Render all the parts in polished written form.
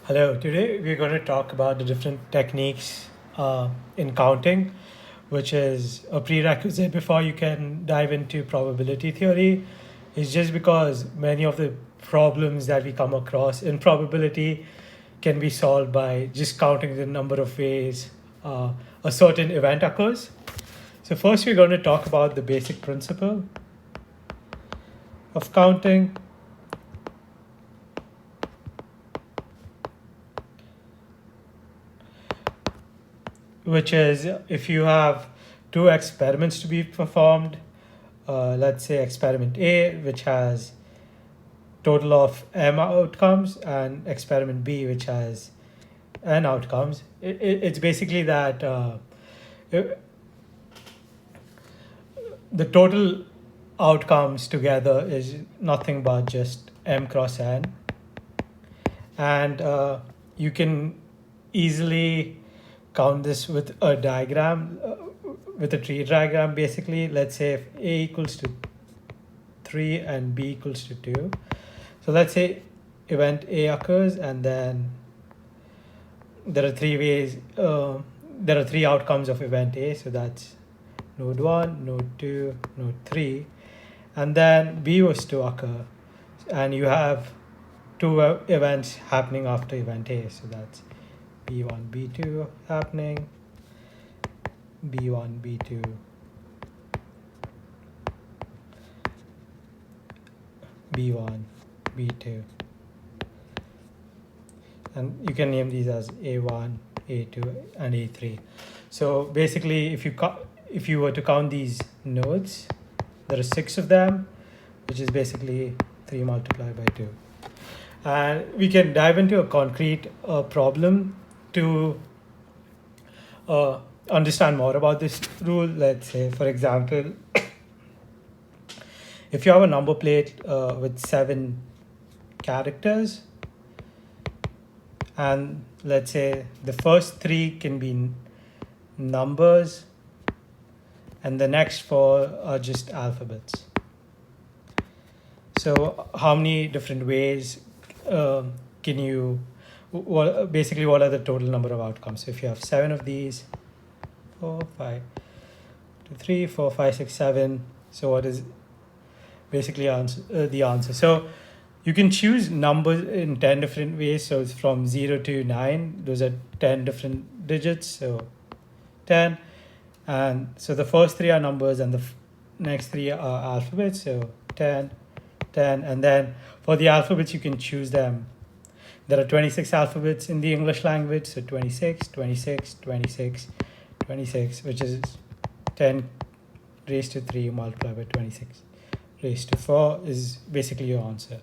Hello, today we're going to talk about the different techniques in counting, which is a prerequisite before you can dive into probability theory. It's just because many of the problems that we come across in probability can be solved by just counting the number of ways a certain event occurs. So, first, we're going to talk about the basic principle of counting, which is if you have two experiments to be performed, let's say experiment A, which has total of m outcomes, and experiment B, which has n outcomes. It's basically that it- the total outcomes together is nothing but just m cross n, and you can easily count this with a diagram, with a tree diagram. Basically, let's say if A equals to 3 and B equals to 2. So let's say event A occurs, and then there are there are three outcomes of event A. So that's node 1, node 2, node 3. And then B was to occur, and you have two events happening after event A. So that's B1, B2 happening, B1, B2, B1, B2. And you can name these as A1, A2, and A3. So basically, if you were to count these nodes, there are 6 of them, which is basically 3 multiplied by 2. And we can dive into a concrete problem to understand more about this rule. Let's say, for example, if you have a number plate with 7 characters, and let's say the first 3 can be numbers, and the next 4 are just alphabets. So how many different ways can you, basically what are the total number of outcomes? So if you have 7 of these, 4, 5, 2, 3, 4, 5, 6, 7. So what is basically the answer? So you can choose numbers in 10 different ways. So it's from 0 to 9. Those are 10 different digits. So 10. And so the first 3 are numbers, and the next 3 are alphabets. So 10, 10. And then for the alphabets, you can choose them. There are 26 alphabets in the English language. So 26, 26, 26, 26, which is 10 raised to 3 multiplied by 26 raised to 4 is basically your answer.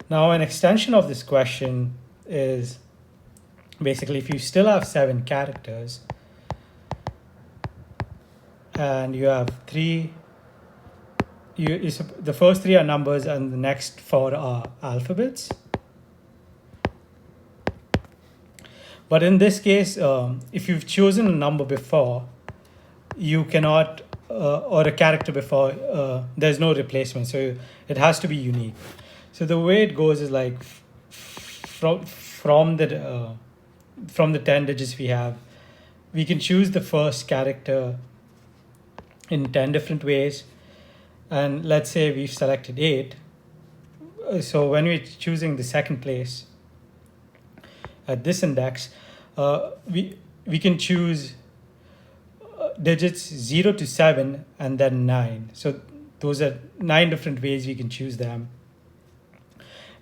Now, an extension of this question is basically if you still have 7 characters and you have 3, the first 3 are numbers and the next 4 are alphabets. But in this case, if you've chosen a number before, you cannot, or a character before, there's no replacement. So it has to be unique. So the way it goes is like from the 10 digits we have, we can choose the first character in 10 different ways. And let's say we've selected 8. So when we're choosing the second place at this index, we can choose digits 0 to 7 and then 9. So those are 9 different ways we can choose them.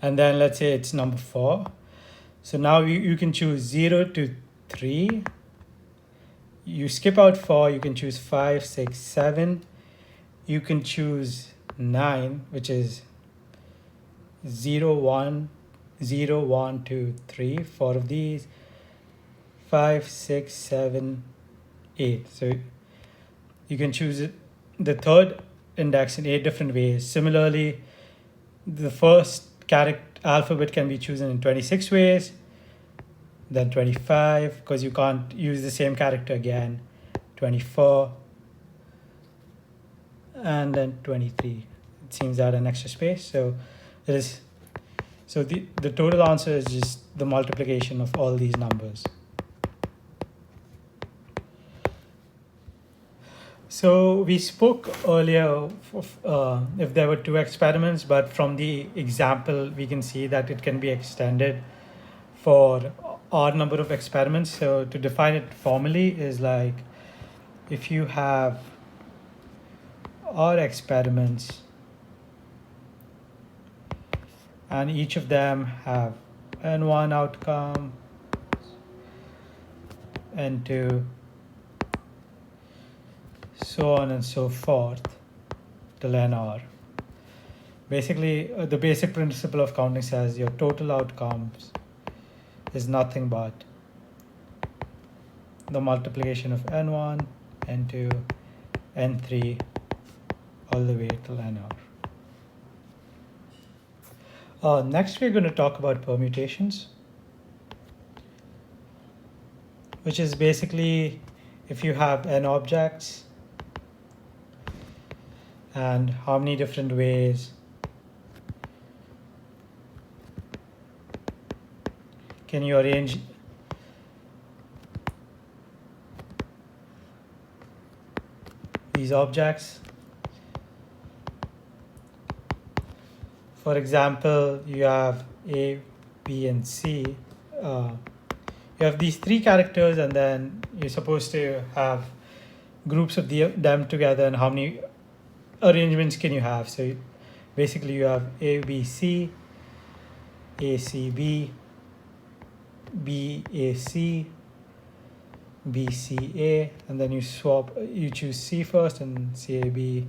And then let's say it's number 4. So now you can choose 0 to 3. You skip out 4, you can choose 5, 6, 7. You can choose 9, which is 0, 1, 0, 1, 2, 3, 4 of these, 5, 6, 7, 8. So you can choose the third index in 8 different ways. Similarly, the first alphabet can be chosen in 26 ways, then 25, because you can't use the same character again, 24, and then 23. It seems to add an extra space. So it is So the total answer is just the multiplication of all these numbers. So we spoke earlier of if there were two experiments, but from the example, we can see that it can be extended for odd number of experiments. So to define it formally is like if you have odd experiments and each of them have n1 outcome, n2, so on and so forth till nr. Basically, the basic principle of counting says your total outcomes is nothing but the multiplication of n1, n2, n3, all the way till nr. Next, we're going to talk about permutations, which is basically if you have n objects and how many different ways can you arrange these objects. For example, you have A, B, and C. You have these three characters, and then you're supposed to have groups of them together, and how many arrangements can you have? So basically you have A, B, C, A, C, B, B, A, C, B, C, A, and then you choose C first and C, A, B,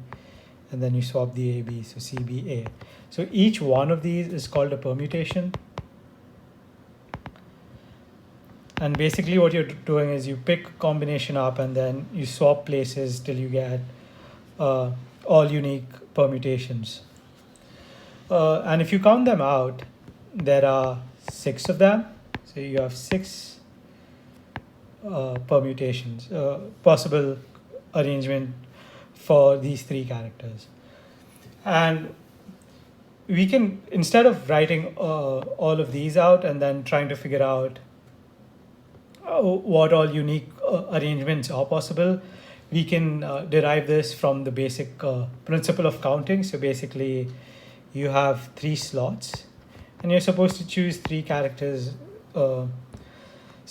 and then you swap the A, B, so C, B, A. So each one of these is called a permutation. And basically what you're doing is you pick a combination up and then you swap places till you get all unique permutations. And if you count them out, there are 6 of them. So you have 6 permutations, possible arrangement for these 3 characters. And we can, instead of writing all of these out and then trying to figure out what all unique arrangements are possible, we can derive this from the basic principle of counting. So basically you have 3 slots and you're supposed to choose 3 characters. So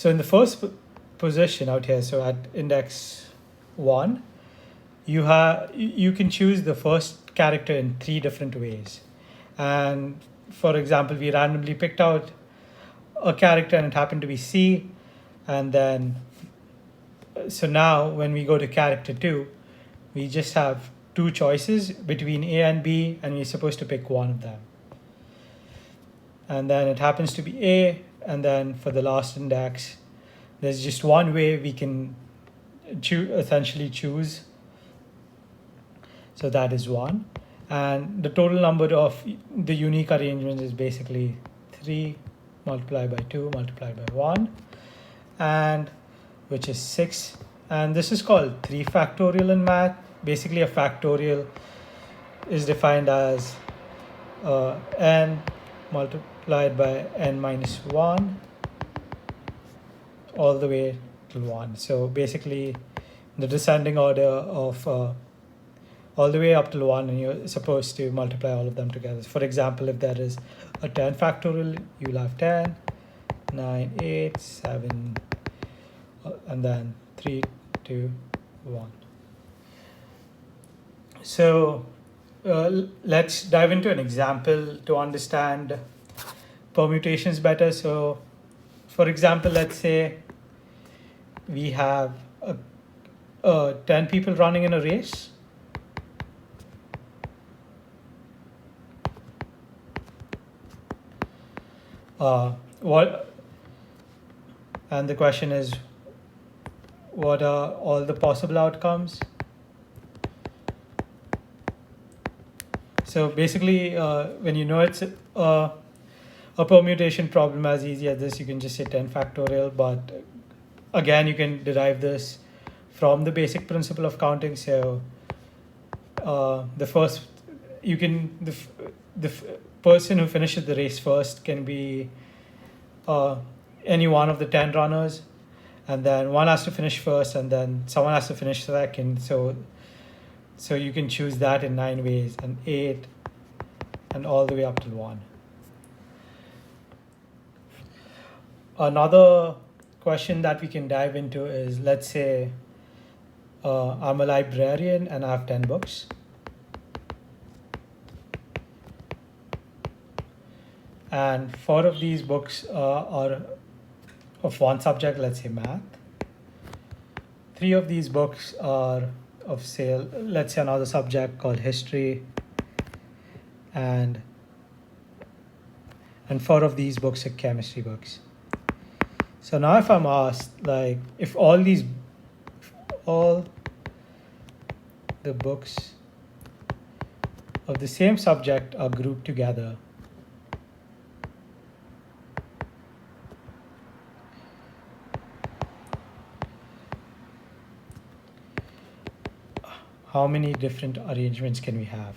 in the first position out here, so at index 1, you can choose the first character in 3 different ways. And for example, we randomly picked out a character and it happened to be C. And then, so now when we go to character 2, we just have 2 choices between A and B, and we're supposed to pick one of them. And then it happens to be A, and then for the last index, there's just one way we can essentially choose. So that is 1. And the total number of the unique arrangements is basically 3 multiplied by 2 multiplied by 1. And which is 6, and this is called 3 factorial in math. Basically a factorial is defined as n multiplied by n minus 1 all the way to 1. So basically the descending order of all the way up to 1, and you're supposed to multiply all of them together. For example, if there is a 10 factorial, you'll have 10, 9, 8, 7, and then 3, 2, 1. So let's dive into an example to understand permutations better. So for example, let's say we have 10 people running in a race. And the question is, what are all the possible outcomes? So basically, when you know it's a permutation problem as easy as this, you can just say 10 factorial. But again, you can derive this from the basic principle of counting. So the person who finishes the race first can be uh, any one of the 10 runners, and then one has to finish first, and then someone has to finish second. So you can choose that in 9 ways, and 8, and all the way up to 1. Another question that we can dive into is, let's say I'm a librarian and I have 10 books. And 4 of these books are of one subject, let's say math. 3 of these books are of, say, let's say another subject called history. And 4 of these books are chemistry books. So now if I'm asked, like, if all the books of the same subject are grouped together, how many different arrangements can we have?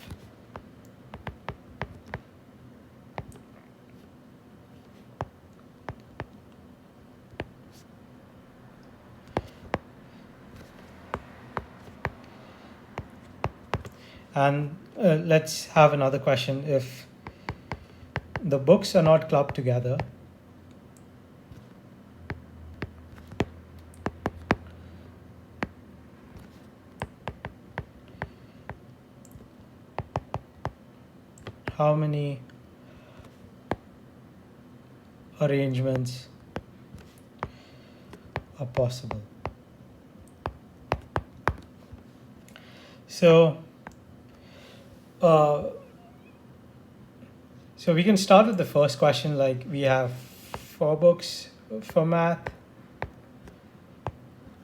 And let's have another question. If the books are not clubbed together, how many arrangements are possible? So we can start with the first question. Like, we have 4 books for math,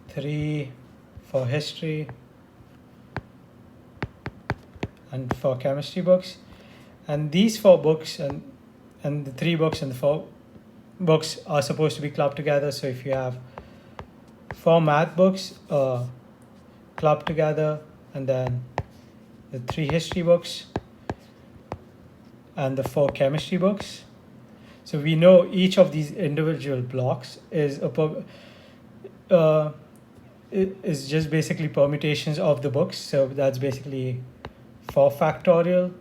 3 for history, and 4 chemistry books. And these 4 books and the 3 books and the 4 books are supposed to be clubbed together. So if you have 4 math books clubbed together, and then the 3 history books and the 4 chemistry books, so we know each of these individual blocks is is just basically permutations of the books. So that's basically 4 factorial,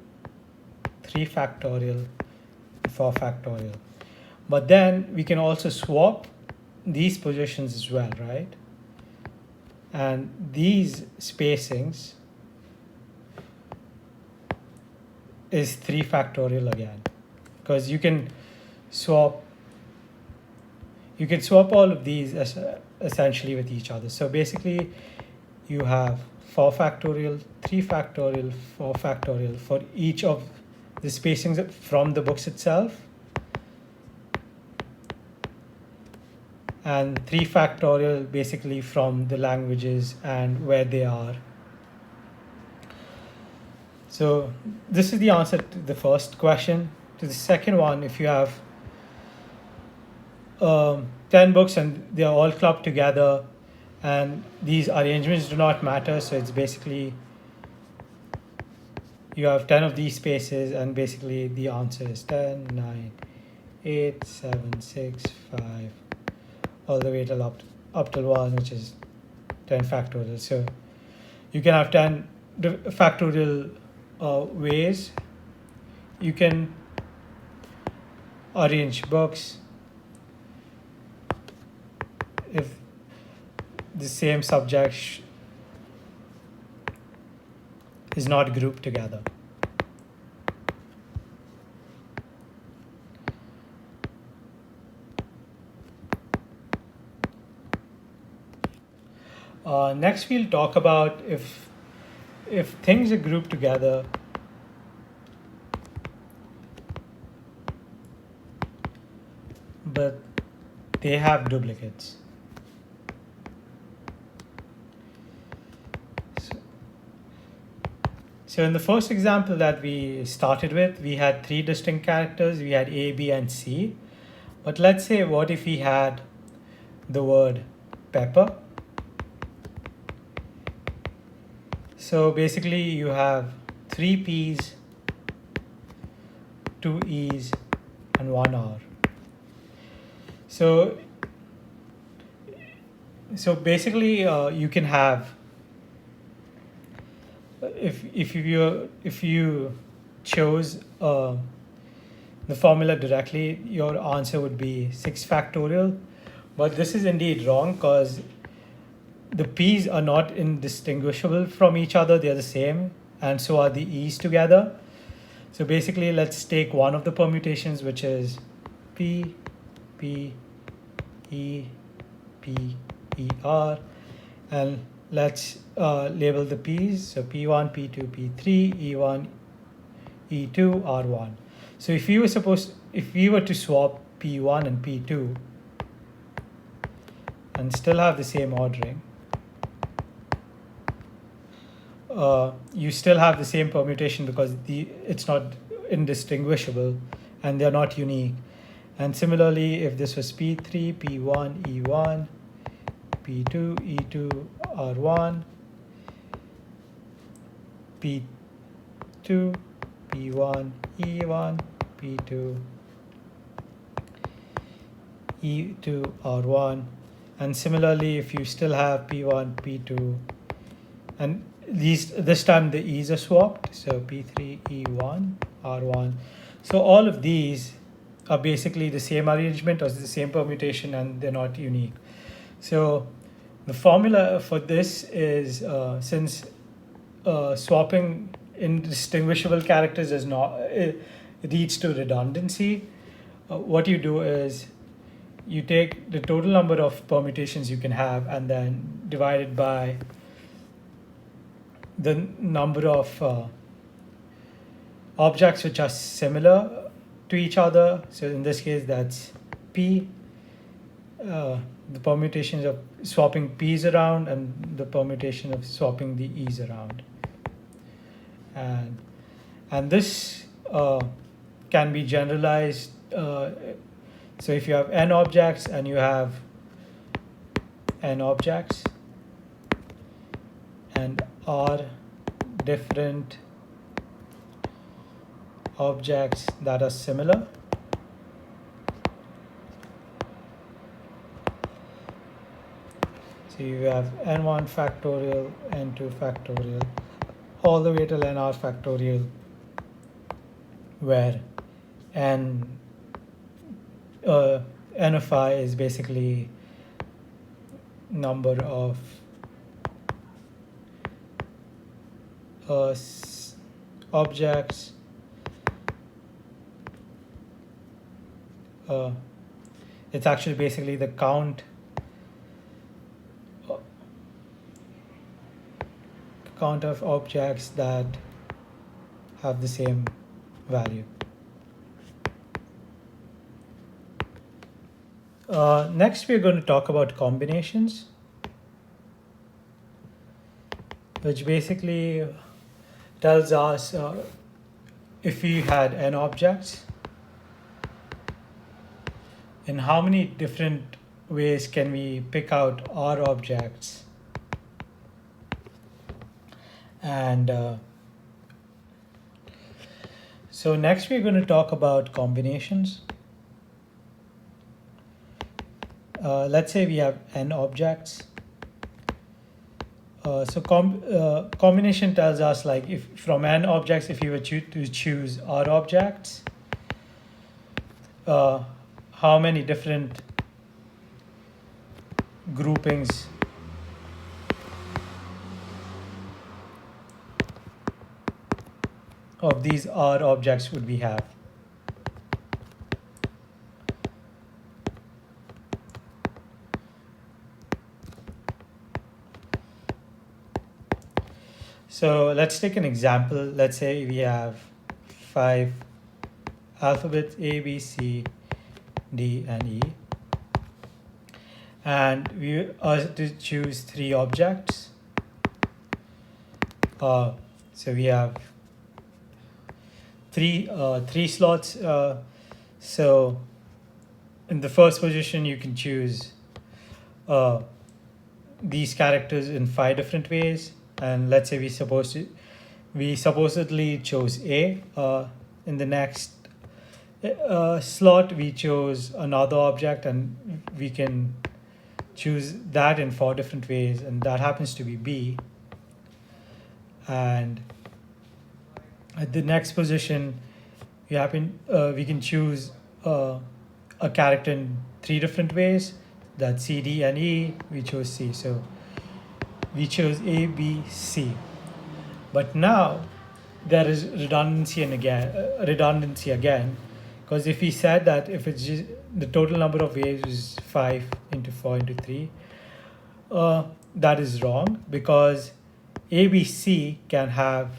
3 factorial, 4 factorial. But then we can also swap these positions as well, right? And these spacings is 3 factorial again, because you can swap all of these essentially with each other. So basically you have 4 factorial, 3 factorial, 4 factorial for each of the spacings from the books itself, and 3 factorial basically from the languages and where they are. So this is the answer to the first question. To the second one, if you have 10 books and they are all clubbed together and these arrangements do not matter, so it's basically you have 10 of these spaces, and basically the answer is 10, 9, 8, 7, 6, 5, all the way till up till 1, which is 10 factorial. So you can have 10 factorial ways you can arrange books if the same subject is not grouped together. Next, we'll talk about if things are grouped together, but they have duplicates. So in the first example that we started with, we had 3 distinct characters. We had A, B, and C. But let's say, what if we had the word pepper? So basically you have 3 P's, 2 E's, and 1 R. So basically, you can have, if you chose the formula directly, your answer would be 6 factorial. But this is indeed wrong, because the p's are not indistinguishable from each other. They're the same, and so are the e's together. So basically, let's take one of the permutations, which is p, p, e, p, e, r, and let's label the p's. So p1, p2, p3, e1, e2, r1. So if we were to swap p1 and p2 and still have the same ordering, you still have the same permutation, because it's not indistinguishable and they're not unique. And similarly, if this was p3, p1, e1, p2, e2, r1, p2, p1, e1, p2, e2, r1, and similarly, if you still have p1, p2, and this time the e's are swapped, so p3, e1, r1. So all of these are basically the same arrangement or the same permutation, and they're not unique. So the formula for this is, since swapping indistinguishable characters is not, it leads to redundancy, what you do is you take the total number of permutations you can have and then divide it by the number of objects which are similar to each other. So in this case, that's p, the permutations of swapping p's around, and the permutation of swapping the e's around. And this can be generalized. So if you have n objects and you have n objects and r different objects that are similar, so you have n1 factorial, n2 factorial, all the way till nr factorial, where n of I is basically number of objects it's actually basically the count of objects that have the same value. Next, we're going to talk about combinations, which basically tells us if we had n objects, in how many different ways can we pick out r objects. And so next we're going to talk about combinations. Let's say we have n objects. So combination tells us, like, if from n objects, if you were to choose r objects, how many different groupings of these r objects would we have. So let's take an example. Let's say we have 5 alphabets, A, B, C, D, and E. And we are to choose 3 objects. So we have three slots. So in the first position, you can choose these characters in 5 different ways. And let's say we supposedly chose A. In the next slot, we chose another object, and we can choose that in 4 different ways, and that happens to be B. And at the next position, we can choose a character in 3 different ways. That's C, D, and E. We chose C, so we chose A, B, C. But now there is redundancy again, because if we said that if it's just the total number of waves is 5 into 4 into 3, that is wrong, because ABC can have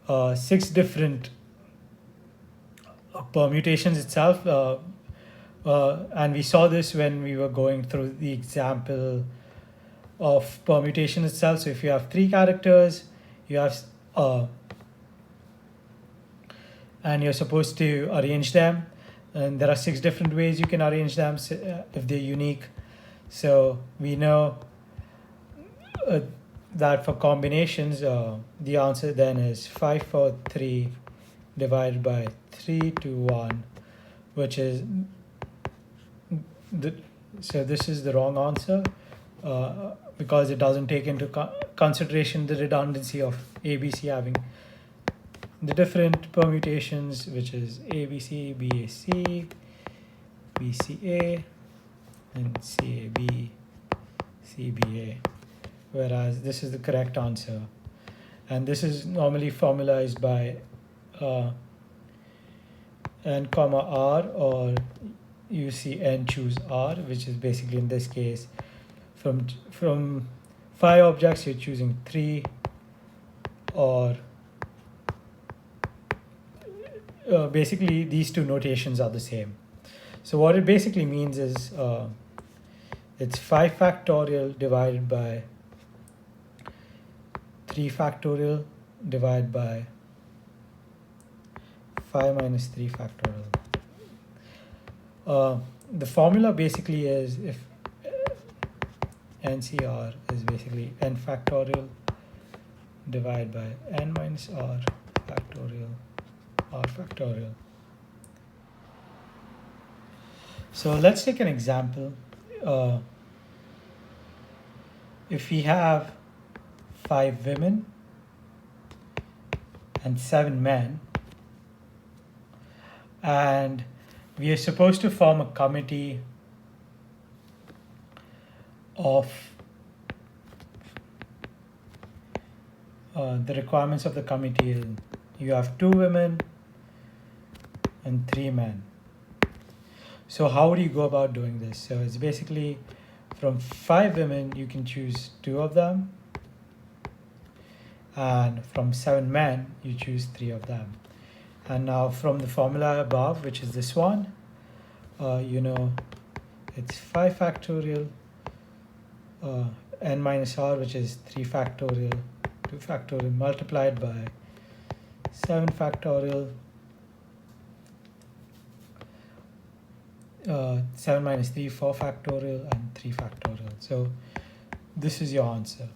6 different permutations itself, and we saw this when we were going through the example of permutation itself. So if you have 3 characters, you have and you're supposed to arrange them, and there are 6 different ways you can arrange them if they're unique. So we know that for combinations, the answer then is 5, 4, 3 divided by 3 to 1, which is so this is the wrong answer, because it doesn't take into consideration the redundancy of ABC having the different permutations, which is ABC, BAC, BCA, and CAB, CBA, whereas this is the correct answer. And this is normally formalized by n comma r, or you see n choose r, which is basically in this case from 5 objects you're choosing 3, or basically these 2 notations are the same. So what it basically means is it's 5 factorial divided by 3 factorial divided by 5 minus 3 factorial. The formula basically is if NCR is basically n factorial divided by n minus r factorial r factorial. So let's take an example. If we have 5 women and 7 men, and we are supposed to form a committee of the requirements of the committee is you have 2 women and 3 men. So how do you go about doing this? So it's basically from 5 women you can choose 2 of them, and from 7 men you choose 3 of them. And now from the formula above, which is this one, you know it's 5 factorial n minus r, which is 3 factorial 2 factorial multiplied by 7 factorial 7 minus 3 4 factorial and 3 factorial. So this is your answer.